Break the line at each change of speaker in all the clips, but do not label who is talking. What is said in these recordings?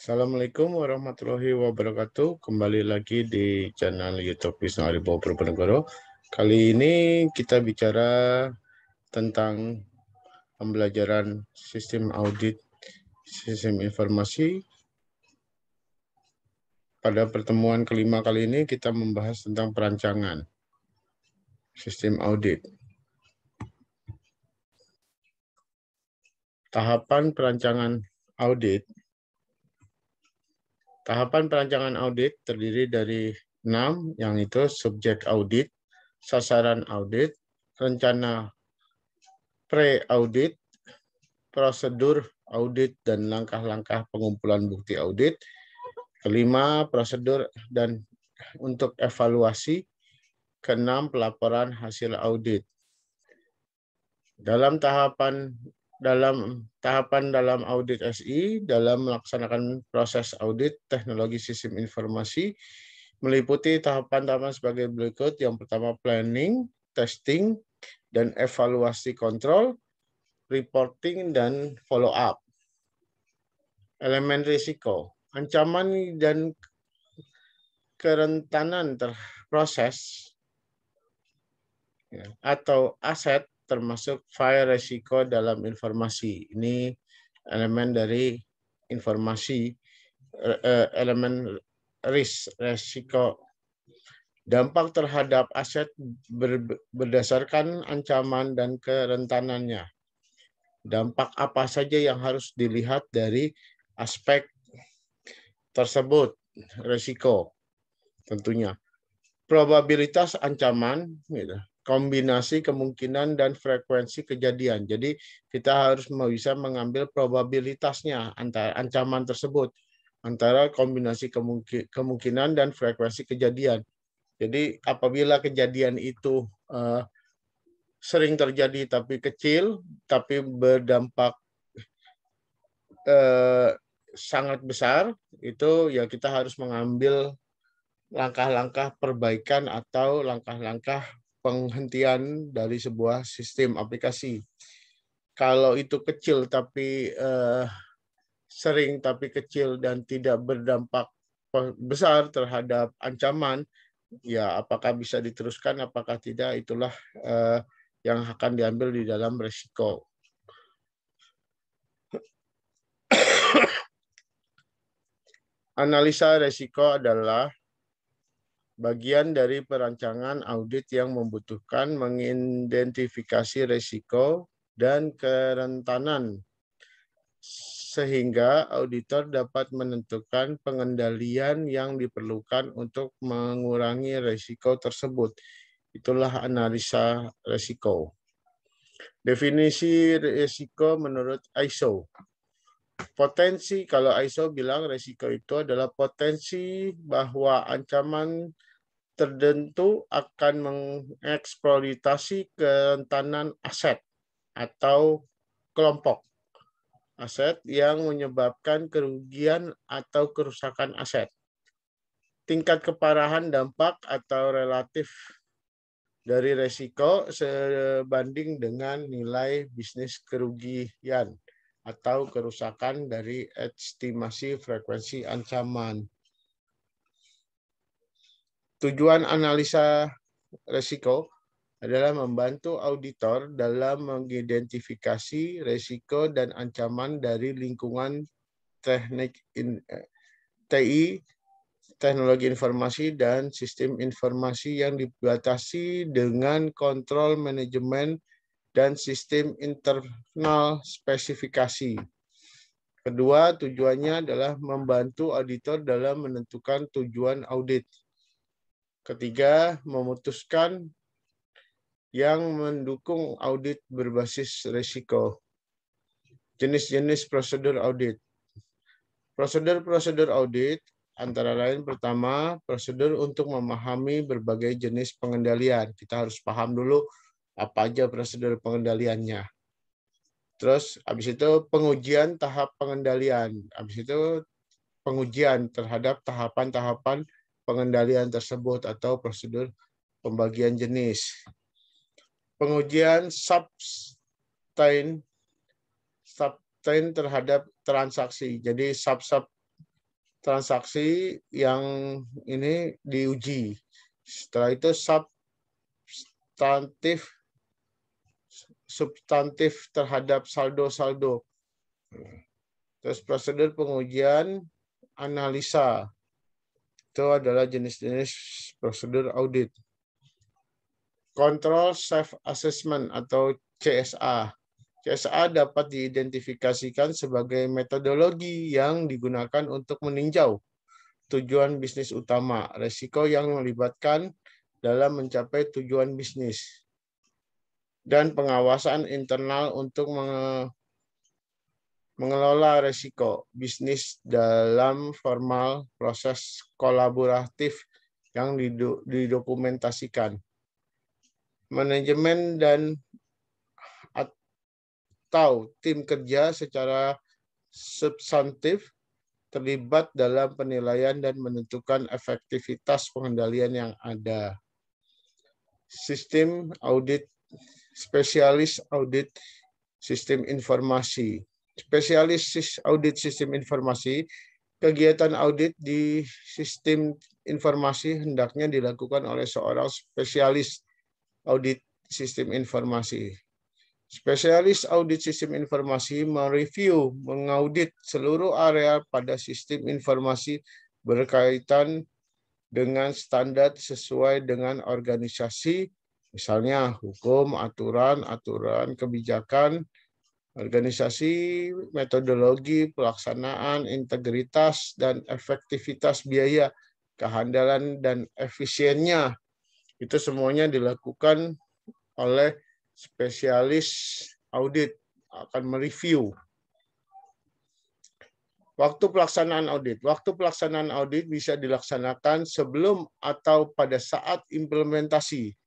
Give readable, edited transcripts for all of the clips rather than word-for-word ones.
Assalamualaikum warahmatullahi wabarakatuh. Kembali lagi di channel YouTube Wisnu Aribo Proponegoro. Kali ini kita bicara tentang pembelajaran sistem audit, sistem informasi. Pada pertemuan kelima kali ini kita membahas tentang perancangan sistem audit. Tahapan perancangan audit. Tahapan perancangan audit terdiri dari 6, yang itu subjek audit, sasaran audit, rencana pre-audit, prosedur audit dan langkah-langkah pengumpulan bukti audit. Kelima, prosedur dan untuk evaluasi. Keenam, pelaporan hasil audit. Dalam tahapan audit SI, dalam melaksanakan proses audit teknologi sistem informasi, meliputi tahapan-tahapan sebagai berikut. Yang pertama, planning, testing, dan evaluasi kontrol, reporting, dan follow-up. Elemen risiko, ancaman dan kerentanan proses atau aset termasuk file risiko dalam informasi. Ini elemen dari informasi, elemen risiko. Dampak terhadap aset berdasarkan ancaman dan kerentanannya. Dampak apa saja yang harus dilihat dari aspek tersebut, risiko tentunya. Probabilitas ancaman, kombinasi kemungkinan dan frekuensi kejadian. Jadi kita harus bisa mengambil probabilitasnya antara ancaman tersebut, antara kombinasi kemungkinan dan frekuensi kejadian. Jadi apabila kejadian itu sering terjadi tapi kecil, tapi berdampak sangat besar, itu ya kita harus mengambil langkah-langkah perbaikan atau langkah-langkah penghentian dari sebuah sistem aplikasi. Kalau itu kecil tapi sering tapi kecil dan tidak berdampak besar terhadap ancaman, ya apakah bisa diteruskan, apakah tidak, itulah yang akan diambil di dalam risiko. Analisa risiko adalah bagian dari perancangan audit yang membutuhkan mengidentifikasi risiko dan kerentanan sehingga auditor dapat menentukan pengendalian yang diperlukan untuk mengurangi risiko tersebut. Itulah analisa risiko. Definisi risiko menurut ISO. Potensi, kalau ISO bilang risiko itu adalah potensi bahwa ancaman tertentu akan mengeksploitasi kerentanan aset atau kelompok aset yang menyebabkan kerugian atau kerusakan aset. Tingkat keparahan dampak atau relatif dari risiko sebanding dengan nilai bisnis kerugian atau kerusakan dari estimasi frekuensi ancaman. Tujuan analisa risiko adalah membantu auditor dalam mengidentifikasi risiko dan ancaman dari lingkungan teknik TI, teknologi informasi, dan sistem informasi yang dibatasi dengan kontrol manajemen dan sistem internal spesifikasi. Kedua, tujuannya adalah membantu auditor dalam menentukan tujuan audit. Ketiga, memutuskan yang mendukung audit berbasis risiko. Jenis-jenis prosedur audit. Prosedur audit antara lain, pertama, prosedur untuk memahami berbagai jenis pengendalian. Kita harus paham dulu apa aja prosedur pengendaliannya. Terus habis itu pengujian tahap pengendalian. Habis itu pengujian terhadap tahapan-tahapan pengendalian tersebut atau prosedur pembagian jenis. Pengujian subtain terhadap transaksi. Jadi sub transaksi yang ini diuji. Setelah itu substantif terhadap saldo-saldo. Terus prosedur pengujian analisa. Itu adalah jenis-jenis prosedur audit. Control self-assessment atau CSA. CSA dapat diidentifikasikan sebagai metodologi yang digunakan untuk meninjau tujuan bisnis utama, resiko yang melibatkan dalam mencapai tujuan bisnis, dan pengawasan internal untuk mengelola resiko bisnis dalam formal proses kolaboratif yang didokumentasikan. Manajemen dan atau tim kerja secara substantif terlibat dalam penilaian dan menentukan efektivitas pengendalian yang ada. Sistem audit, spesialis audit sistem informasi. Spesialis audit sistem informasi, kegiatan audit di sistem informasi hendaknya dilakukan oleh seorang spesialis audit sistem informasi. Spesialis audit sistem informasi mereview, mengaudit seluruh area pada sistem informasi berkaitan dengan standar sesuai dengan organisasi, misalnya hukum, aturan kebijakan, organisasi, metodologi, pelaksanaan, integritas, dan efektivitas biaya, kehandalan, dan efisiennya. Itu semuanya dilakukan oleh spesialis audit, akan mereview. Waktu pelaksanaan audit. Waktu pelaksanaan audit bisa dilaksanakan sebelum atau pada saat implementasi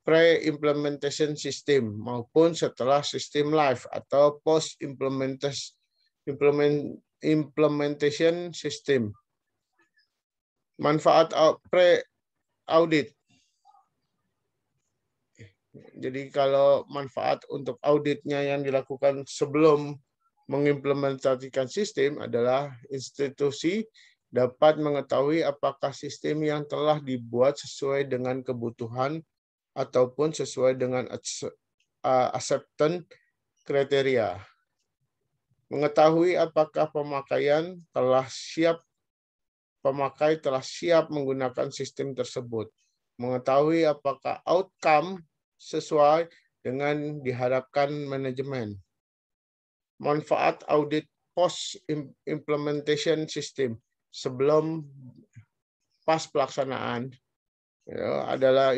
pre-implementation system maupun setelah sistem live atau post-implementation system. Manfaat pre-audit. Jadi kalau manfaat untuk auditnya yang dilakukan sebelum mengimplementasikan sistem adalah institusi dapat mengetahui apakah sistem yang telah dibuat sesuai dengan kebutuhan ataupun sesuai dengan acceptance kriteria. Mengetahui apakah pemakai telah siap menggunakan sistem tersebut. Mengetahui apakah outcome sesuai dengan diharapkan manajemen. Manfaat audit post implementation system sebelum pas pelaksanaan adalah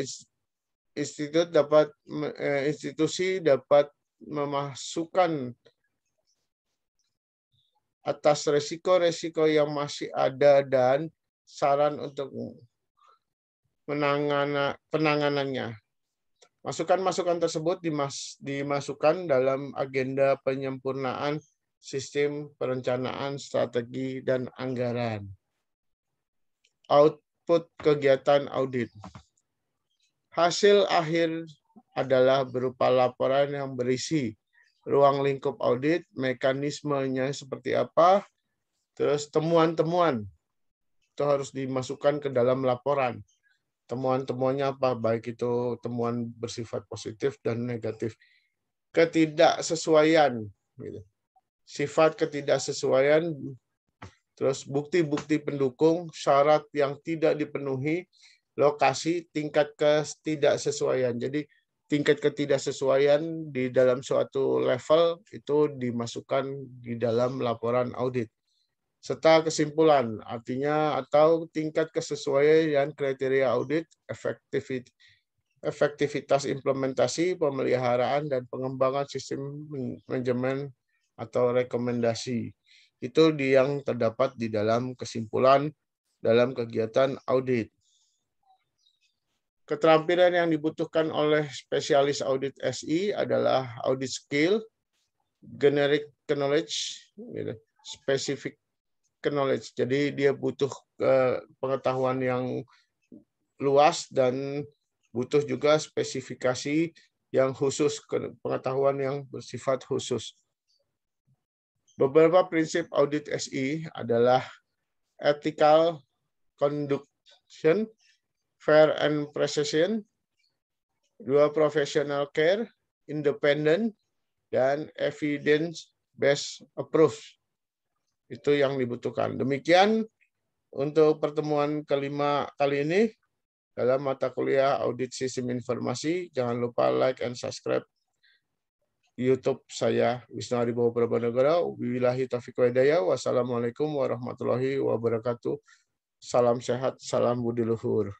institusi dapat memasukkan atas resiko-resiko yang masih ada dan saran untuk penanganannya. Masukan-masukan tersebut dimasukkan dalam agenda penyempurnaan sistem perencanaan, strategi, dan anggaran. Output kegiatan audit. Hasil akhir adalah berupa laporan yang berisi ruang lingkup audit, mekanismenya seperti apa, terus temuan-temuan itu harus dimasukkan ke dalam laporan. Temuan-temuannya apa, baik itu temuan bersifat positif dan negatif. Ketidaksesuaian, sifat ketidaksesuaian, terus bukti-bukti pendukung, syarat yang tidak dipenuhi, lokasi, tingkat ketidaksesuaian. Jadi tingkat ketidaksesuaian di dalam suatu level itu dimasukkan di dalam laporan audit. Serta kesimpulan, artinya atau tingkat kesesuaian kriteria audit, efektivitas implementasi, pemeliharaan, dan pengembangan sistem manajemen atau rekomendasi. Itu yang terdapat di dalam kesimpulan dalam kegiatan audit. Keterampilan yang dibutuhkan oleh spesialis audit SI adalah audit skill, generic knowledge, specific knowledge. Jadi dia butuh pengetahuan yang luas dan butuh juga spesifikasi yang khusus, pengetahuan yang bersifat khusus. Beberapa prinsip audit SI adalah ethical conduction, fair and precision, 2 professional care, independent, dan evidence-based approach. Itu yang dibutuhkan. Demikian untuk pertemuan kelima kali ini dalam mata kuliah Audit Sistem Informasi. Jangan lupa like and subscribe YouTube saya, Wisnu Haribowo Prabanegara. Wabillahi taufiq wa hidayah. Wassalamualaikum warahmatullahi wabarakatuh. Salam sehat, salam budi luhur.